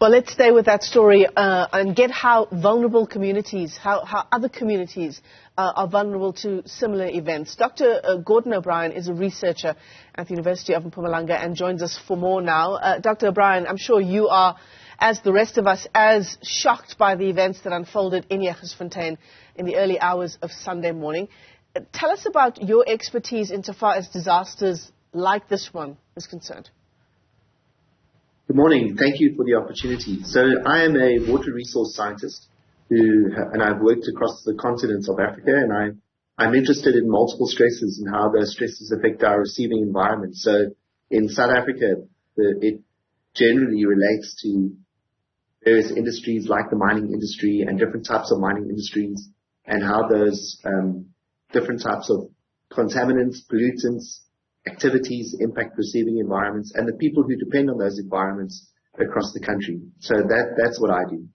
Well, let's stay with that story and get how vulnerable communities, how other communities are vulnerable to similar events. Dr. Gordon O'Brien is a researcher at the University of Mpumalanga and joins us for more now. Dr. O'Brien, I'm sure you are, as the rest of us, as shocked by the events that unfolded in Jagersfontein in the early hours of Sunday morning. Tell us about your expertise insofar as disasters like this one is concerned. Good morning. Thank you for the opportunity. So I am a water resource scientist and I've worked across the continent of Africa, and I'm interested in multiple stresses and how those stresses affect our receiving environment. So in South Africa, it generally relates to various industries like the mining industry and different types of mining industries, and how those different types of contaminants, pollutants, activities impact receiving environments and the people who depend on those environments across the country. So that's what I do.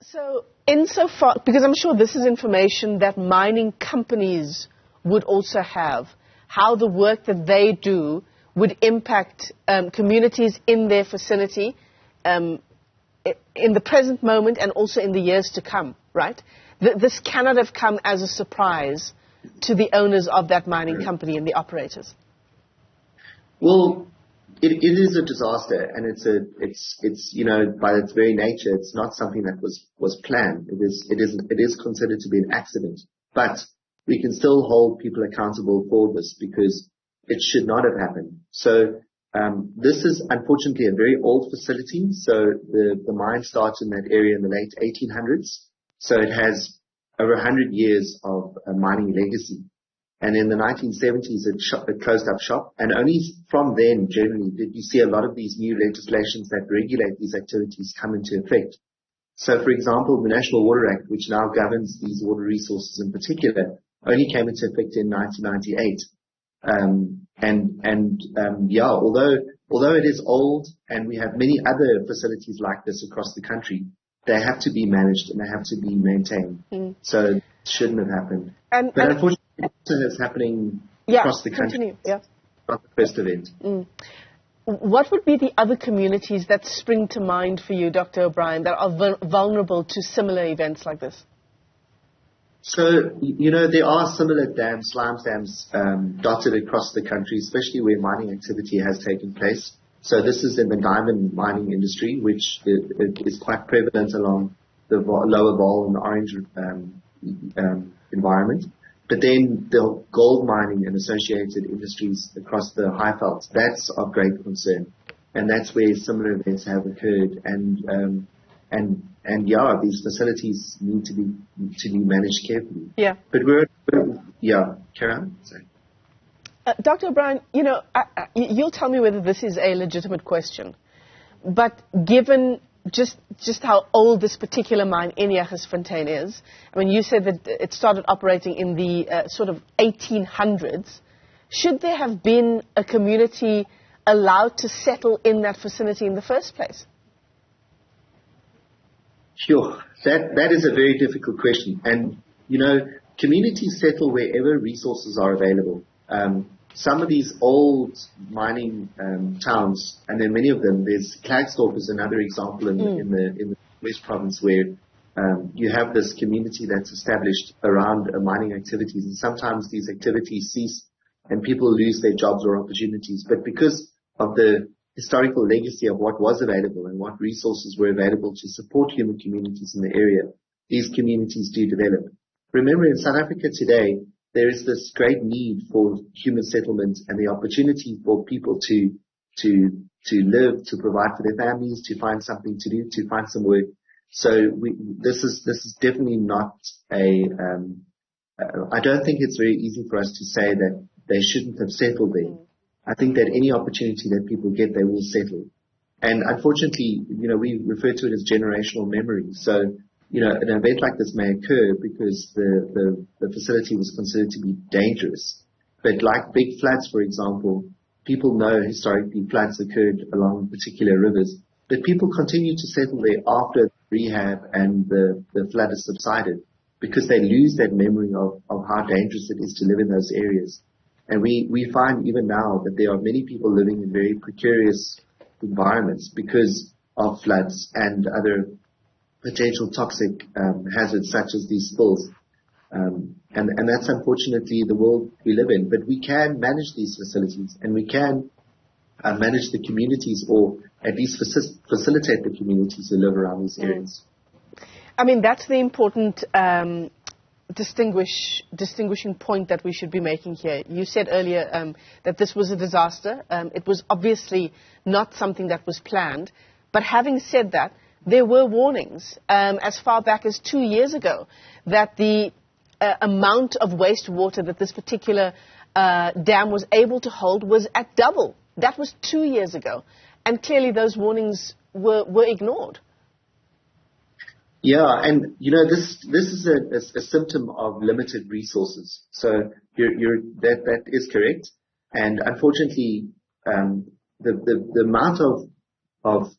So insofar, because I'm sure this is information that mining companies would also have, how the work that they do would impact communities in their vicinity in the present moment and also in the years to come, right? This cannot have come as a surprise to the owners of that mining company and the operators. Well, it is a disaster, and it's by its very nature, it's not something that was planned. It is considered to be an accident, but we can still hold people accountable for this because it should not have happened. So this is unfortunately a very old facility. So the mine started in that area in the late 1800s. So it has over 100 years of mining legacy. And in the 1970s, it closed up shop. And only from then, generally, did you see a lot of these new legislations that regulate these activities come into effect. So, for example, the National Water Act, which now governs these water resources in particular, only came into effect in 1998. Although it is old and we have many other facilities like this across the country, they have to be managed and they have to be maintained. So it shouldn't have happened. But unfortunately, it's happening across the country. Not the first event. What would be the other communities that spring to mind for you, Dr. O'Brien, that are vulnerable to similar events like this? So, there are similar dams, slime dams, dotted across the country, especially where mining activity has taken place. So this is in the diamond mining industry, which is quite prevalent along the lower Vaal and the Orange environment. But then the gold mining and associated industries across the Highveld, that's of great concern. And that's where similar events have occurred. And these facilities need to be managed carefully. Yeah. But carry on. Sorry. Dr. O'Brien, you'll tell me whether this is a legitimate question, but given just how old this particular mine in Jagersfontein is, I mean, you said that it started operating in the sort of 1800s. Should there have been a community allowed to settle in that vicinity in the first place? Sure. That is a very difficult question. And, communities settle wherever resources are available. Some of these old mining towns, and there are many of them, there's Klerksdorp is another example in the West Province where you have this community that's established around mining activities, and sometimes these activities cease and people lose their jobs or opportunities. But because of the historical legacy of what was available and what resources were available to support human communities in the area, these communities do develop. Remember, in South Africa today, there is this great need for human settlement and the opportunity for people to live, to provide for their families, to find something to do, to find some work. So this is definitely not I don't think it's very easy for us to say that they shouldn't have settled there. I think that any opportunity that people get, they will settle. And unfortunately, we refer to it as generational memory. So, an event like this may occur because the facility was considered to be dangerous. But like big floods, for example, people know historically floods occurred along particular rivers, but people continue to settle there after rehab and the flood has subsided because they lose that memory of how dangerous it is to live in those areas. And we find even now that there are many people living in very precarious environments because of floods and other potential toxic hazards such as these spills. And that's unfortunately the world we live in. But we can manage these facilities, and we can manage the communities, or at least facilitate the communities who live around these areas. I mean, that's the important distinguishing point that we should be making here. You said earlier that this was a disaster. It was obviously not something that was planned. But having said that, there were warnings as far back as 2 years ago that the amount of wastewater that this particular dam was able to hold was at double. That was 2 years ago. And clearly those warnings were ignored. Yeah, and this is a symptom of limited resources. So that is correct. And unfortunately, the amount of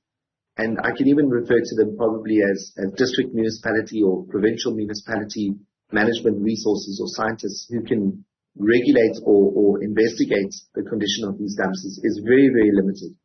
and I can even refer to them probably as district municipality or provincial municipality management resources or scientists who can regulate or investigate the condition of these dams is very, very limited.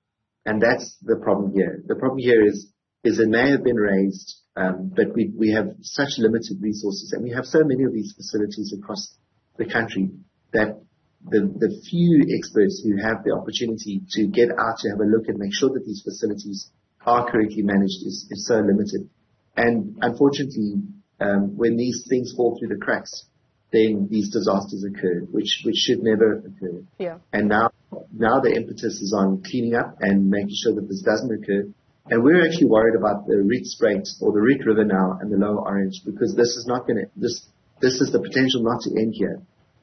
And that's the problem here. The problem here is it may have been raised, but we have such limited resources, and we have so many of these facilities across the country that the few experts who have the opportunity to get out to have a look and make sure that these facilities are correctly managed is so limited. And unfortunately, when these things fall through the cracks, then these disasters occur, which should never occur. Yeah. And now the impetus is on cleaning up and making sure that this doesn't occur. And we're actually worried about the Riet Spruit or the Riet River now and the Lower Orange, because this is not going to, this is the potential not to end here.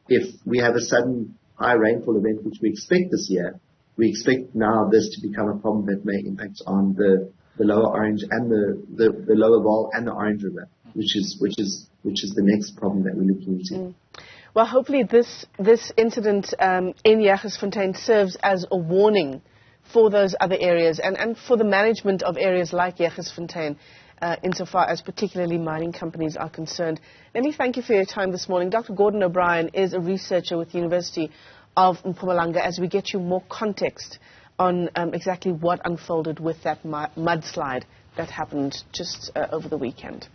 If we have a sudden high rainfall event, which we expect this year, we expect now this to become a problem that may impact on the Lower Orange and the Lower Vaal and the Orange River, which is the next problem that we're looking into. Well, hopefully this incident in Jagersfontein serves as a warning for those other areas and for the management of areas like Jagersfontein, insofar as particularly mining companies are concerned. Let me thank you for your time this morning. Dr. Gordon O'Brien is a researcher with the University of Mpumalanga, as we get you more context on exactly what unfolded with that mudslide that happened just over the weekend.